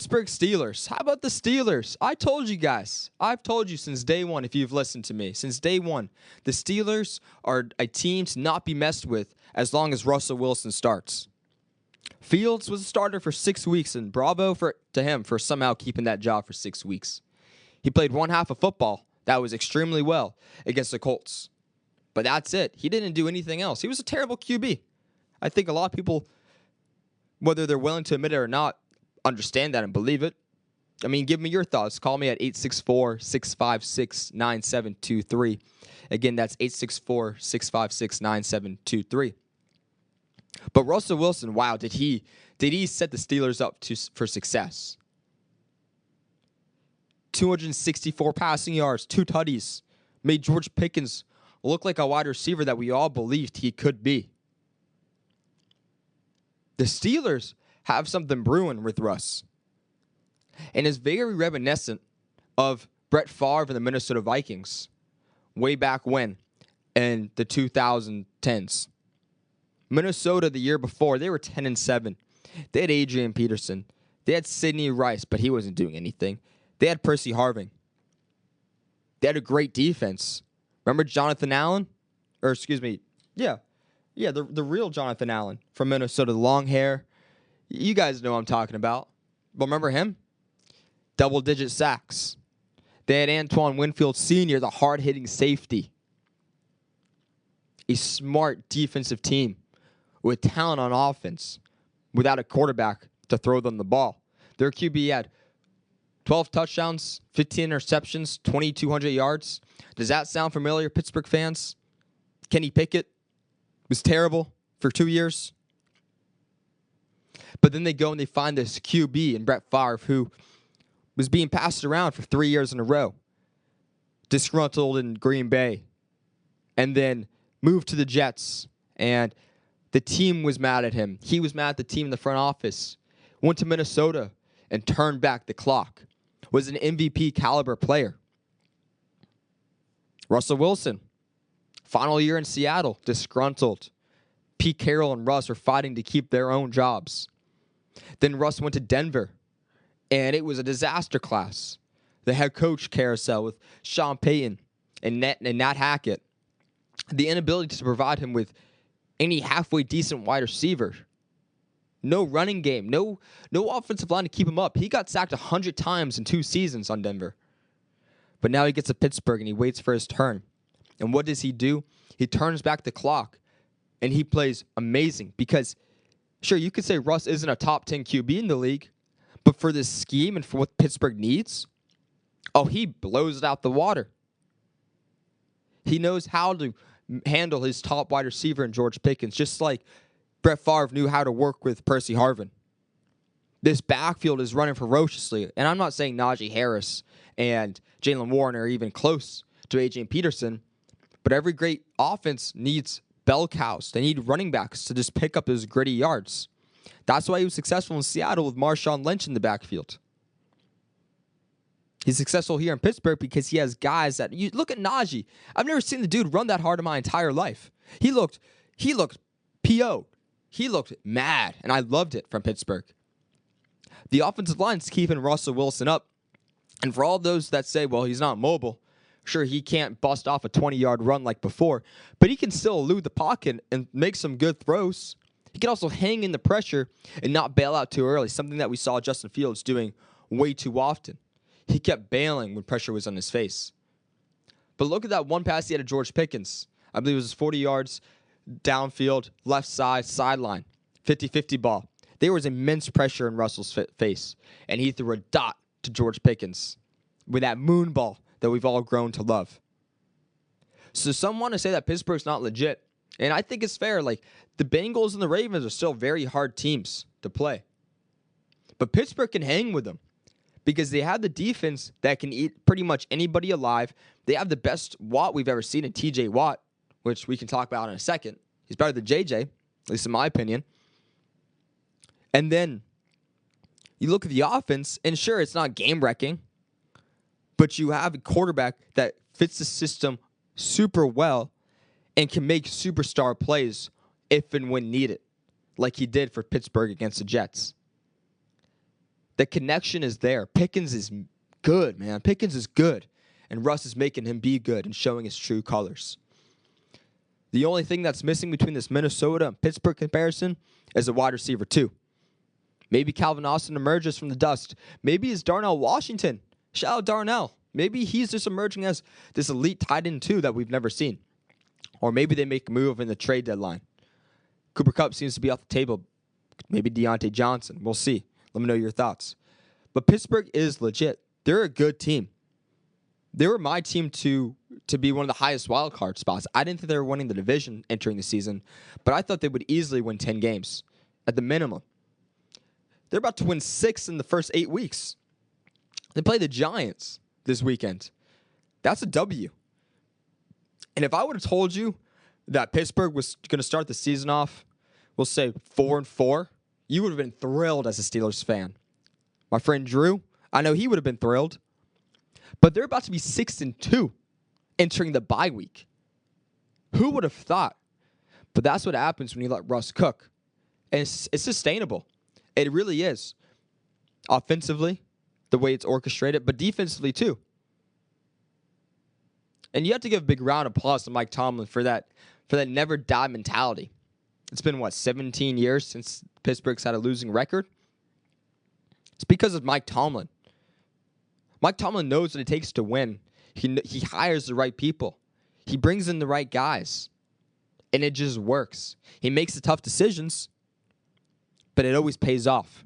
Pittsburgh Steelers. How about the Steelers? I told you guys. I've told you since day one, if you've listened to me. Since day one, the Steelers are a team to not be messed with as long as Russell Wilson starts. Fields was a starter for 6 weeks, and bravo to him for somehow keeping that job for 6 weeks. He played one half of football that was extremely well against the Colts. But that's it. He didn't do anything else. He was a terrible QB. I think a lot of people, whether they're willing to admit it or not, understand that and believe it. I mean, give me your thoughts. Call me at 864-656-9723. Again, that's 864-656-9723. But Russell Wilson, wow, did he set the Steelers up for success? 264 passing yards, 2 tutties, made George Pickens look like a wide receiver that we all believed he could be. The Steelers have something brewing with Russ. And is very reminiscent of Brett Favre and the Minnesota Vikings way back when in the 2010s. Minnesota the year before, they were 10-7. They had Adrian Peterson. They had Sidney Rice, but he wasn't doing anything. They had Percy Harvin. They had a great defense. Remember Jonathan Allen? Or excuse me, the real Jonathan Allen from Minnesota, the long hair. You guys know what I'm talking about. But remember him? Double-digit sacks. They had Antoine Winfield Sr., the hard-hitting safety. A smart defensive team with talent on offense without a quarterback to throw them the ball. Their QB had 12 touchdowns, 15 interceptions, 2,200 yards. Does that sound familiar, Pittsburgh fans? Kenny Pickett was terrible for 2 years. But then they go and they find this QB in Brett Favre who was being passed around for 3 years in a row. Disgruntled in Green Bay. And then moved to the Jets. And the team was mad at him. He was mad at the team in the front office. Went to Minnesota and turned back the clock. Was an MVP caliber player. Russell Wilson. Final year in Seattle. Disgruntled. Pete Carroll and Russ are fighting to keep their own jobs. Then Russ went to Denver. And it was a disaster class. The head coach carousel with Sean Payton and Nat Hackett. The inability to provide him with any halfway decent wide receiver. No running game. No offensive line to keep him up. He got sacked 100 times in 2 seasons on Denver. But now he gets to Pittsburgh and he waits for his turn. And what does he do? He turns back the clock. And he plays amazing. Because, sure, you could say Russ isn't a top 10 QB in the league. But for this scheme and for what Pittsburgh needs, he blows it out the water. He knows how to handle his top wide receiver in George Pickens, just like Brett Favre knew how to work with Percy Harvin. This backfield is running ferociously, and I'm not saying Najee Harris and Jalen Warren are even close to Adrian Peterson, but every great offense needs bell cows. They need running backs to just pick up those gritty yards. That's why he was successful in Seattle with Marshawn Lynch in the backfield. He's successful here in Pittsburgh because he has guys that you look at Najee. I've never seen the dude run that hard in my entire life. He looked PO'd. He looked mad, and I loved it from Pittsburgh. The offensive line's keeping Russell Wilson up. And for all those that say, well, he's not mobile, sure, he can't bust off a 20-yard run like before, but he can still elude the pocket and make some good throws. He can also hang in the pressure and not bail out too early, something that we saw Justin Fields doing way too often. He kept bailing when pressure was on his face. But look at that one pass he had to George Pickens. I believe it was 40 yards downfield, left side, sideline. 50-50 ball. There was immense pressure in Russell's face, and he threw a dot to George Pickens with that moon ball that we've all grown to love. So some want to say that Pittsburgh's not legit, and I think it's fair. Like, the Bengals and the Ravens are still very hard teams to play. But Pittsburgh can hang with them because they have the defense that can eat pretty much anybody alive. They have the best Watt we've ever seen in TJ Watt, which we can talk about in a second. He's better than JJ, at least in my opinion. And then you look at the offense, and sure, it's not game-wrecking, but you have a quarterback that fits the system super well and can make superstar plays if and when needed, like he did for Pittsburgh against the Jets. The connection is there. Pickens is good, man. Pickens is good. And Russ is making him be good and showing his true colors. The only thing that's missing between this Minnesota and Pittsburgh comparison is a wide receiver, too. Maybe Calvin Austin emerges from the dust. Maybe it's Darnell Washington. Shout out Darnell. Maybe he's just emerging as this elite tight end, too, that we've never seen. Or maybe they make a move in the trade deadline. Cooper Kupp seems to be off the table. Maybe Deontay Johnson. We'll see. Let me know your thoughts. But Pittsburgh is legit. They're a good team. They were my team to be one of the highest wild card spots. I didn't think they were winning the division entering the season, but I thought they would easily win 10 games at the minimum. They're about to win 6 in the first 8 weeks. They play the Giants this weekend. That's a W. And if I would have told you that Pittsburgh was going to start the season off, we'll say 4-4, you would have been thrilled as a Steelers fan. My friend Drew, I know he would have been thrilled. But they're about to be 6-2 entering the bye week. Who would have thought? But that's what happens when you let Russ cook. And it's sustainable. It really is. Offensively, the way it's orchestrated, but defensively too. And you have to give a big round of applause to Mike Tomlin for that never die mentality. It's been, 17 years since Pittsburgh's had a losing record? It's because of Mike Tomlin. Mike Tomlin knows what it takes to win. He hires the right people. He brings in the right guys. And it just works. He makes the tough decisions, but it always pays off.